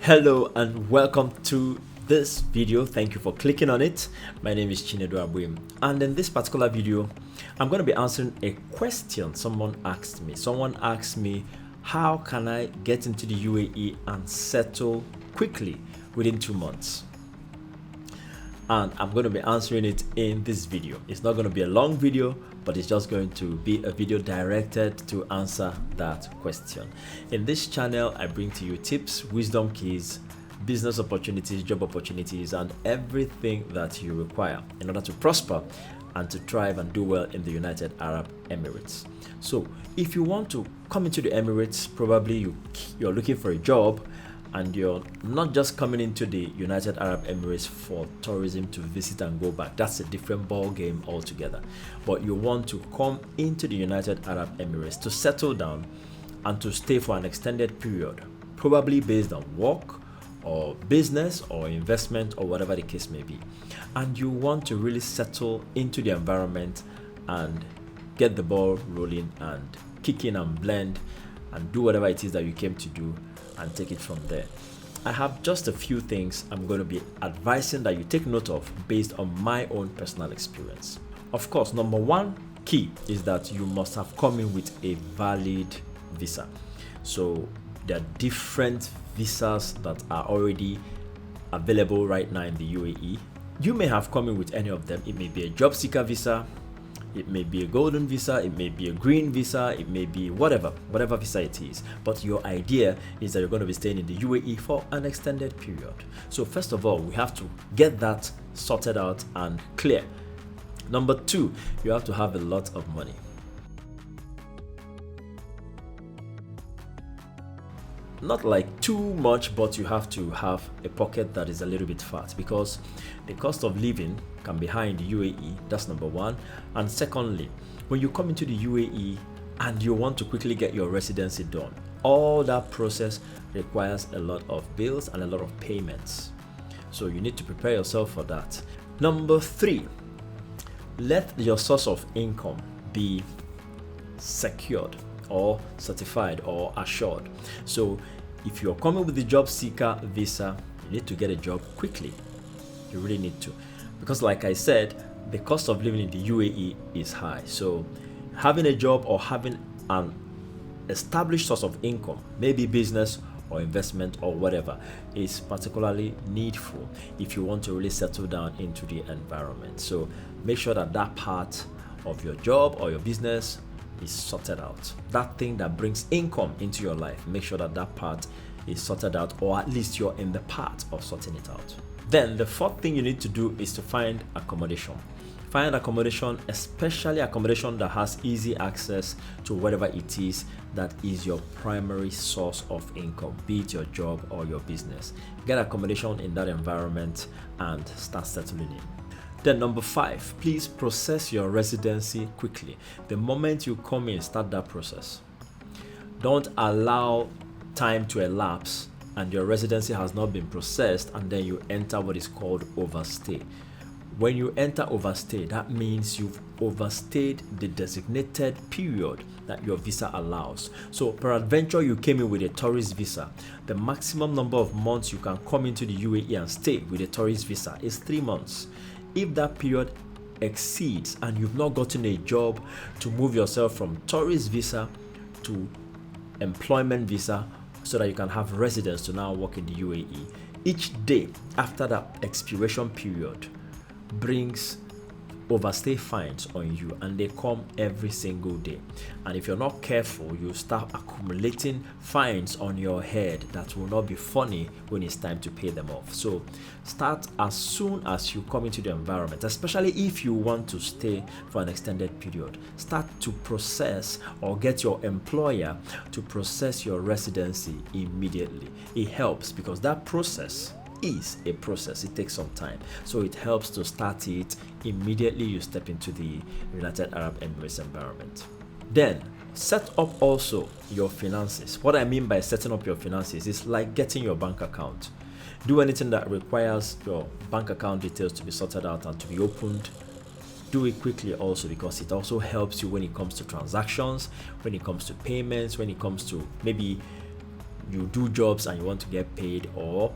Hello and welcome to this video. Thank you for clicking on it. My name is Chinedu Abuim, and in this particular video I'm going to be answering a question someone asked me. Someone asked me, how can I get into the UAE and settle quickly within 2 months? And I'm going to be answering it in this video. It's not going to be a long video, but it's just going to be a video directed to answer that question. In this channel, I bring to you tips, wisdom keys, business opportunities, job opportunities, and everything that you require in order to prosper and to thrive and do well in the United Arab Emirates. So if you want to come into the Emirates, probably you're looking for a job, and you're not just coming into the United Arab Emirates for tourism to visit and go back. That's a different ball game altogether. But you want to come into the United Arab Emirates to settle down and to stay for an extended period, probably based on work or business or investment or whatever the case may be. And you want to really settle into the environment and get the ball rolling and kick in and blend and do whatever it is that you came to do and take it from there. I have just a few things I'm going to be advising that you take note of based on my own personal experience. Of course, number one key is that you must have come in with a valid visa. So there are different visas that are already available right now in the UAE. You may have come in with any of them. It may be a job seeker visa, it may be a golden visa, it may be a green visa, it may be whatever visa it is. But your idea is that you're going to be staying in the UAE for an extended period. So first of all, we have to get that sorted out and clear. Number two, you have to have a lot of money. Not like too much, but you have to have a pocket that is a little bit fat, because the cost of living can be high in the UAE. That's number one. And secondly, when you come into the UAE and you want to quickly get your residency done, all that process requires a lot of bills and a lot of payments. So you need to prepare yourself for that. Number three, let your source of income be secured or certified or assured. So if you're coming with the job seeker visa, you need to get a job quickly. You really need to, because like I said, the cost of living in the UAE is high. So having a job or having an established source of income, maybe business or investment or whatever, is particularly needful if you want to really settle down into the environment. So make sure that that part of your job or your business is sorted out. That thing that brings income into your life, make sure that that part is sorted out, or at least you're in the part of sorting it out. Then the fourth thing you need to do is to find accommodation. Find accommodation, especially accommodation that has easy access to whatever it is that is your primary source of income, be it your job or your business. Get accommodation in that environment and start settling in. Then number five, please process your residency quickly. The moment you come in, start that process. Don't allow time to elapse and your residency has not been processed and then you enter what is called overstay. When you enter overstay, that means you've overstayed the designated period that your visa allows. So peradventure you came in with a tourist visa, the maximum number of months you can come into the UAE and stay with a tourist visa is 3 months. If that period exceeds and you've not gotten a job to move yourself from tourist visa to employment visa so that you can have residence to now work in the UAE, each day after that expiration period brings overstay fines on you, and they come every single day. And if you're not careful, you start accumulating fines on your head that will not be funny when it's time to pay them off. So start as soon as you come into the environment, especially if you want to stay for an extended period. Start to process or get your employer to process your residency immediately. It helps because that process is a process. It takes some time, so it helps to start it immediately you step into the United Arab Emirates environment. Then set up also your finances. What I mean by setting up your finances is like getting your bank account. Do anything that requires your bank account details to be sorted out and to be opened. Do it quickly also, because it also helps you when it comes to transactions, when it comes to payments, when it comes to maybe you do jobs and you want to get paid, or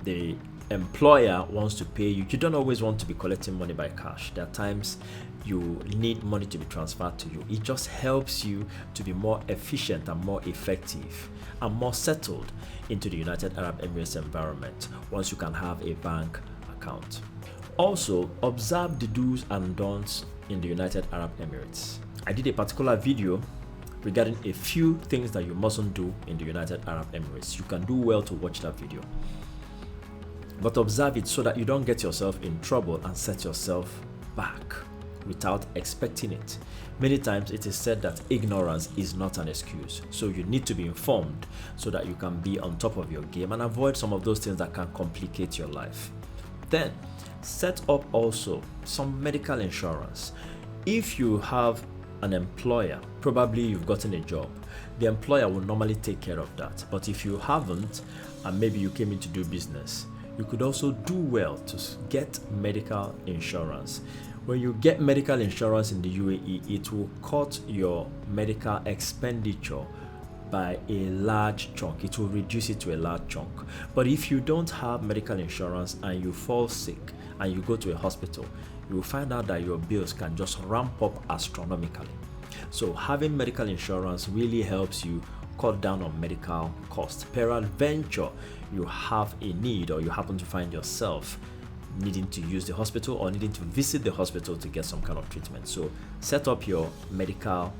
the employer wants to pay you, you don't always want to be collecting money by cash. There are times you need money to be transferred to you. It just helps you to be more efficient and more effective and more settled into the United Arab Emirates environment once you can have a bank account. Also, observe the do's and don'ts in the United Arab Emirates. I did a particular video regarding a few things that you mustn't do in the United Arab Emirates. You can do well to watch that video, but observe it so that you don't get yourself in trouble and set yourself back without expecting it. Many times it is said that ignorance is not an excuse, so you need to be informed so that you can be on top of your game and avoid some of those things that can complicate your life. Then set up also some medical insurance. If you have an employer, probably you've gotten a job, the employer will normally take care of that. But if you haven't, and maybe you came in to do business, you could also do well to get medical insurance. When you get medical insurance in the UAE, it will cut your medical expenditure by a large chunk. It will reduce it to a large chunk. But if you don't have medical insurance and you fall sick and you go to a hospital, you will find out that your bills can just ramp up astronomically. So having medical insurance really helps you cut down on medical costs. Peradventure, you have a need, or you happen to find yourself needing to use the hospital or needing to visit the hospital to get some kind of treatment. So set up your medical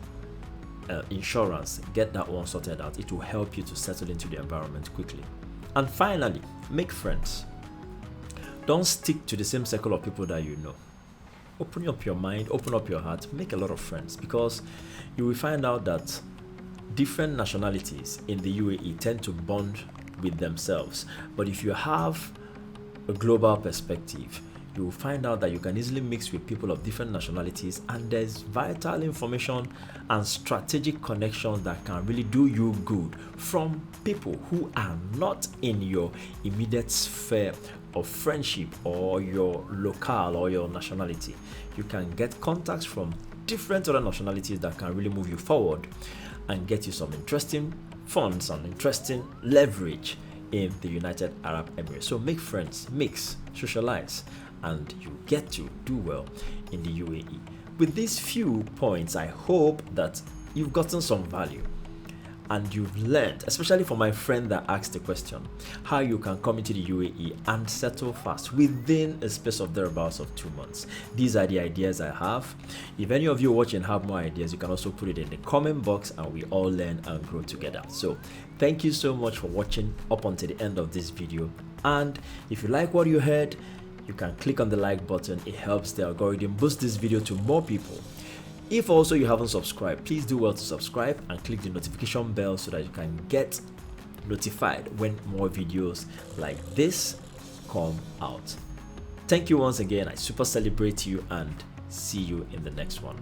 insurance, get that one sorted out. It will help you to settle into the environment quickly. And finally, make friends. Don't stick to the same circle of people that you know. Open up your mind, open up your heart, make a lot of friends, because you will find out that different nationalities in the UAE tend to bond with themselves. But if you have a global perspective, you will find out that you can easily mix with people of different nationalities, and there's vital information and strategic connections that can really do you good from people who are not in your immediate sphere of friendship or your locale or your nationality. You can get contacts from different other nationalities that can really move you forward and get you some interesting funds and interesting leverage in the United Arab Emirates. So make friends, mix, socialize, and you get to do well in the UAE. With these few points, I hope that you've gotten some value and you've learned, especially for my friend that asked the question, how you can come into the UAE and settle fast within a space of thereabouts of 2 months. These are the ideas I have. If any of you watching have more ideas, you can also put it in the comment box and we all learn and grow together. So thank you so much for watching up until the end of this video. And if you like what you heard, you can click on the like button. It helps the algorithm boost this video to more people. If also you haven't subscribed, please do well to subscribe and click the notification bell so that you can get notified when more videos like this come out. Thank you once again. I super celebrate you and see you in the next one.